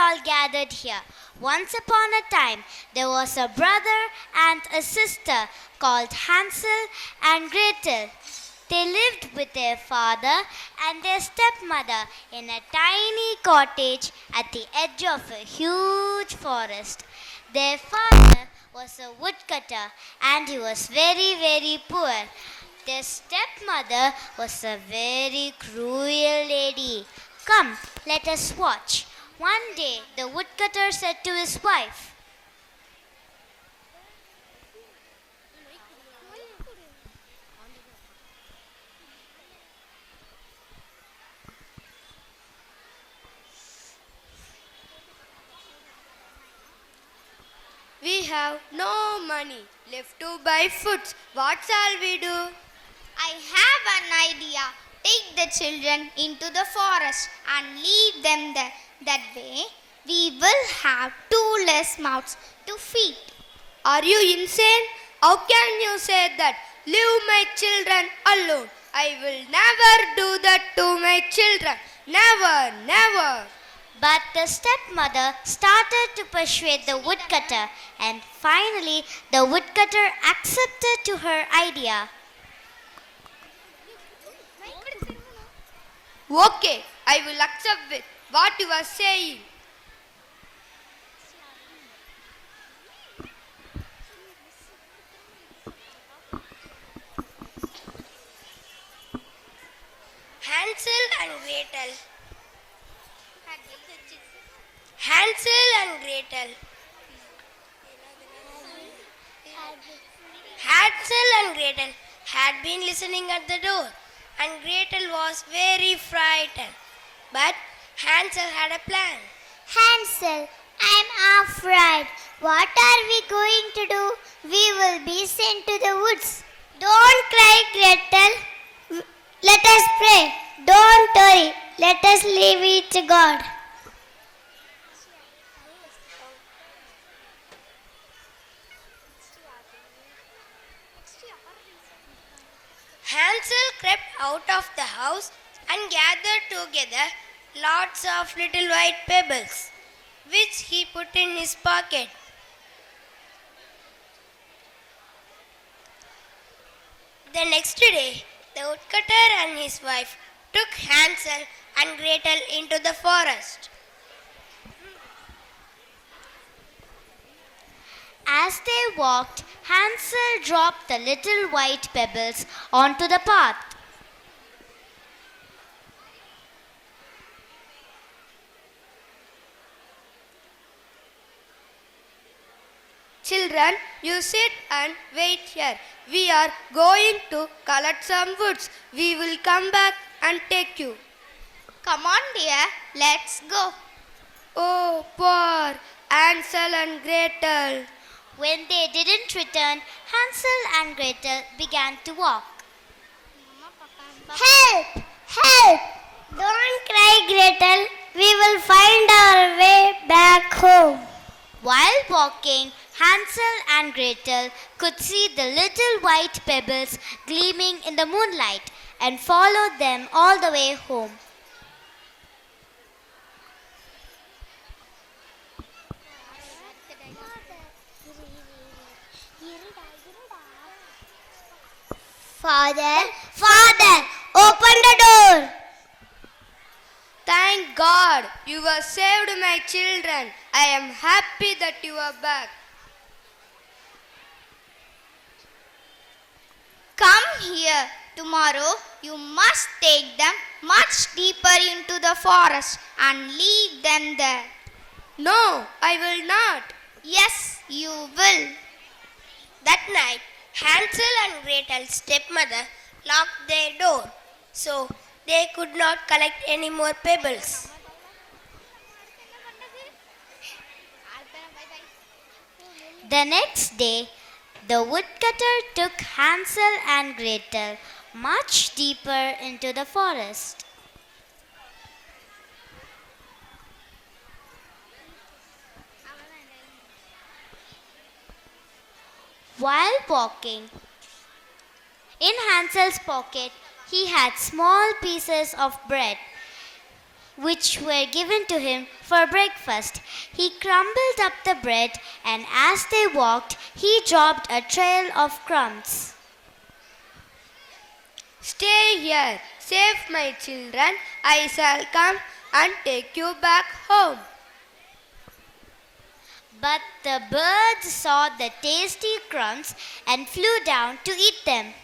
all gathered here. Once upon a time, there was a brother and a sister called Hansel and Gretel. They lived with their father and their stepmother in a tiny cottage at the edge of a huge forest. Their father was a woodcutter and he was very, very poor. Their stepmother was a very cruel lady. Come, let us watch. One day, the woodcutter said to his wife, We have no money left to buy food. What shall we do? I have an idea. Take the children into the forest and leave them there. That way, we will have two less mouths to feed. Are you insane? How can you say that? Leave my children alone. I will never do that to my children. Never, never. but the stepmother started to persuade the woodcutter, and finally the woodcutter accepted to her idea. Okay, I will accept with what you are saying. Hansel and Gretel. Hansel and Gretel. Hansel and Gretel had been listening at the door, and Gretel was very frightened. But Hansel had a plan. Hansel, I'm afraid. What are we going to do? We will be sent to the woods. Don't cry, Gretel. Let us pray. Don't worry. Let us leave it to God. Hansel crept out of the house and gathered together lots of little white pebbles, which he put in his pocket. The next day, the woodcutter and his wife took Hansel and Gretel into the forest. As they walked, Hansel dropped the little white pebbles onto the path. Children, you sit and wait here. We are going to collect some woods. We will come back and take you. Come on, dear, let's go. Oh, poor Hansel and Gretel. When they didn't return, Hansel and Gretel began to walk. Help! Help! Don't cry, Gretel. We will find our way back home. While walking, Hansel and Gretel could see the little white pebbles gleaming in the moonlight and followed them all the way home. Father, Father, open the door. Thank God you have saved my children. I am happy that you are back. Come here. Tomorrow you must take them much deeper into the forest and leave them there. No, I will not. Yes, you will. That night, Hansel and Gretel's stepmother locked their door, so they could not collect any more pebbles. The next day, the woodcutter took Hansel and Gretel much deeper into the forest. While walking, in Hansel's pocket, he had small pieces of bread which were given to him for breakfast. He crumbled up the bread, and as they walked, he dropped a trail of crumbs. Stay here, safe, my children. I shall come and take you back home. But the birds saw the tasty crumbs and flew down to eat them.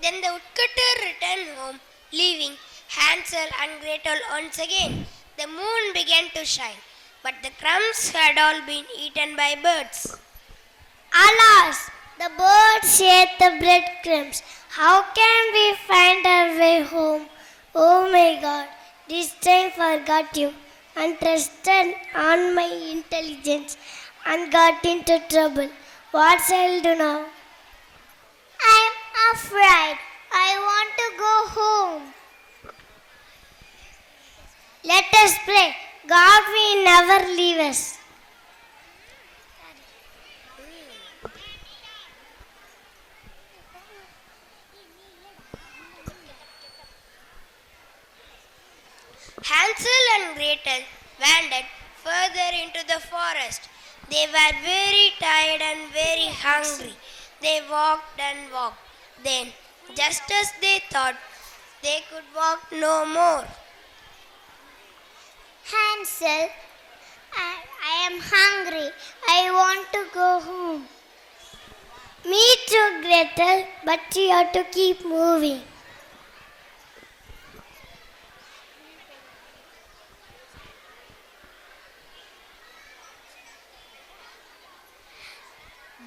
Then the woodcutter returned home, leaving Hansel and Gretel once again. The moon began to shine, but the crumbs had all been eaten by birds. Alas, the birds ate the breadcrumbs. How can we find our way home? Oh my God, this time forgot you and trusted on my intelligence and got into trouble. What shall I do now? I'm afraid. I want to go home. Let us pray. God will never leave us. Hansel and Gretel wandered further into the forest. They were very tired and very hungry. They walked and walked. Then, just as they thought they could walk no more, Hansel, I am hungry. I want to go home. Me too, Gretel, but you have to keep moving.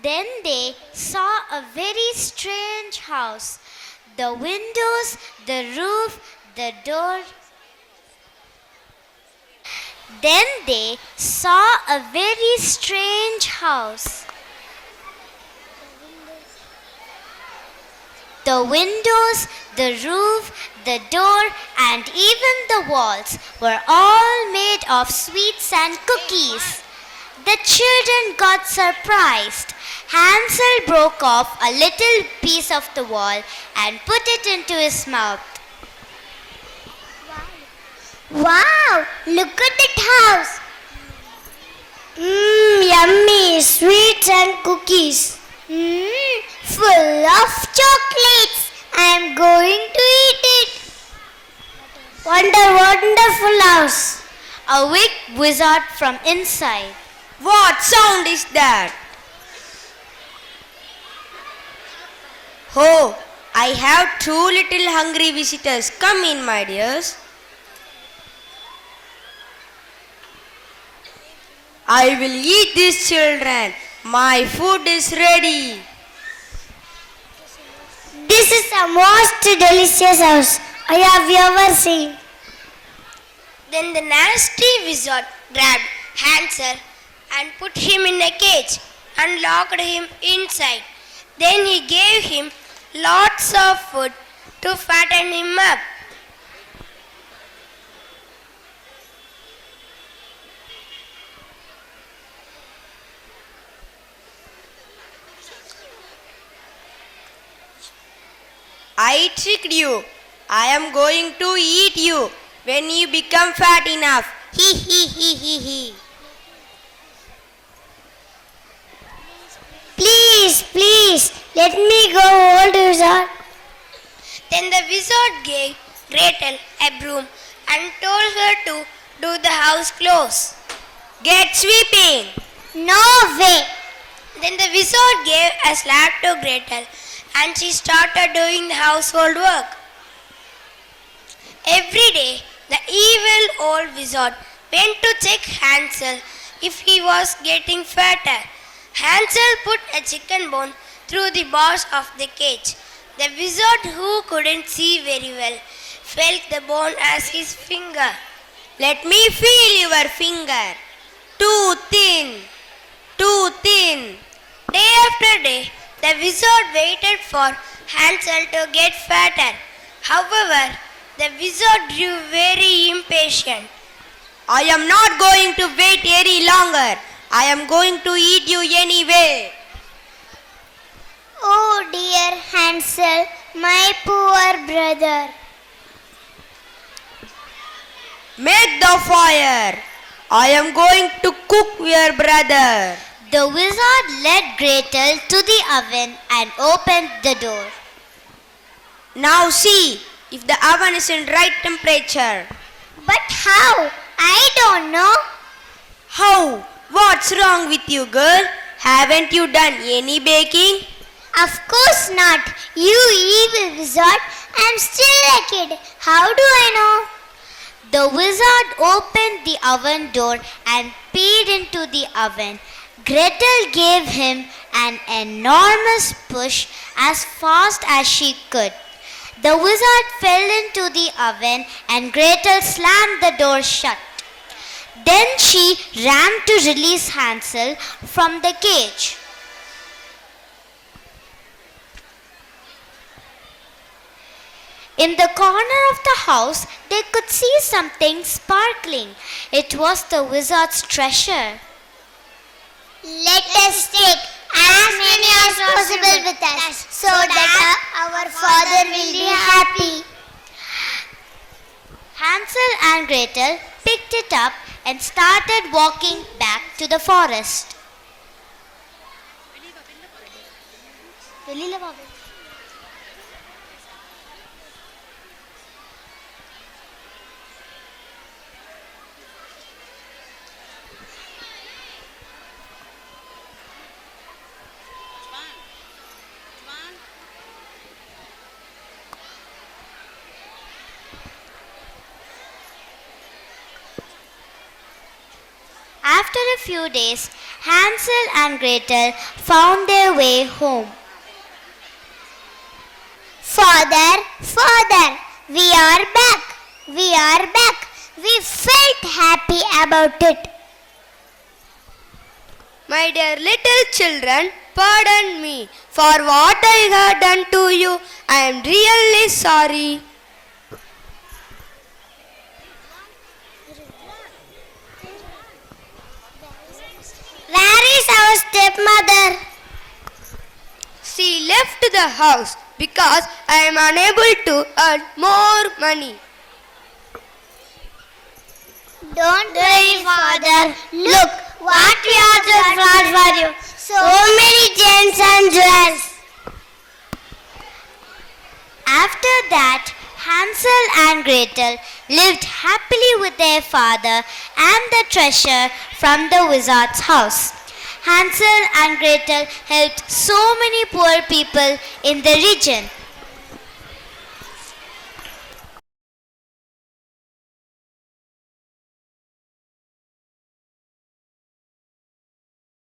Then they saw a very strange house. The windows, the roof, the door. Then they saw a very strange house. The windows, the roof, the door, and even the walls were all made of sweets and cookies. The children got surprised. Hansel broke off a little piece of the wall and put it into his mouth. Wow, look at that house. Yummy, sweets and cookies. Full of chocolates. I am going to eat it. Wonderful house. A big wizard from inside. What sound is that? Oh, I have two little hungry visitors. Come in, my dears. I will eat these children. My food is ready. This is the most delicious house I have ever seen. then the nasty wizard grabbed Hansel and put him in a cage and locked him inside. Then he gave him lots of food to fatten him up. I tricked you. I am going to eat you when you become fat enough. He he he he he. Please, let me go, old wizard. Then the wizard gave Gretel a broom and told her to do the house close. Get sweeping. No way. Then the wizard gave a slap to Gretel and she started doing the household work. Every day, the evil old wizard went to check Hansel if he was getting fatter. Hansel put a chicken bone through the bars of the cage. The wizard, who couldn't see very well, felt the bone as his finger. Let me feel your finger. too thin, too thin. Day after day, the wizard waited for Hansel to get fatter. However, the wizard grew very impatient. I am not going to wait any longer. I am going to eat you anyway. Oh dear Hansel, my poor brother. Make the fire. I am going to cook your brother. The wizard led Gretel to the oven and opened the door. Now see if the oven is in right temperature. But how? I don't know. How? What's wrong with you, girl? Haven't you done any baking? Of course not. You evil wizard. I'm still a kid. How do I know? The wizard opened the oven door and peered into the oven. Gretel gave him an enormous push as fast as she could. The wizard fell into the oven and Gretel slammed the door shut. Then she ran to release Hansel from the cage. In the corner of the house, they could see something sparkling. It was the wizard's treasure. Let us take as many as possible with us so that our Father will be happy. Hansel and Gretel picked it up and started walking back to the forest. After a few days, Hansel and Gretel found their way home. Father, Father, we are back. We are back. We felt happy about it. My dear little children, pardon me for what I have done to you. I am really sorry. Where is our stepmother? She left the house because I am unable to earn more money. Don't worry, Father. Look what we have just brought for you. So many gems and jewels. After that, Hansel and Gretel lived happily with their father and the treasure from the wizard's house. Hansel and Gretel helped so many poor people in the region.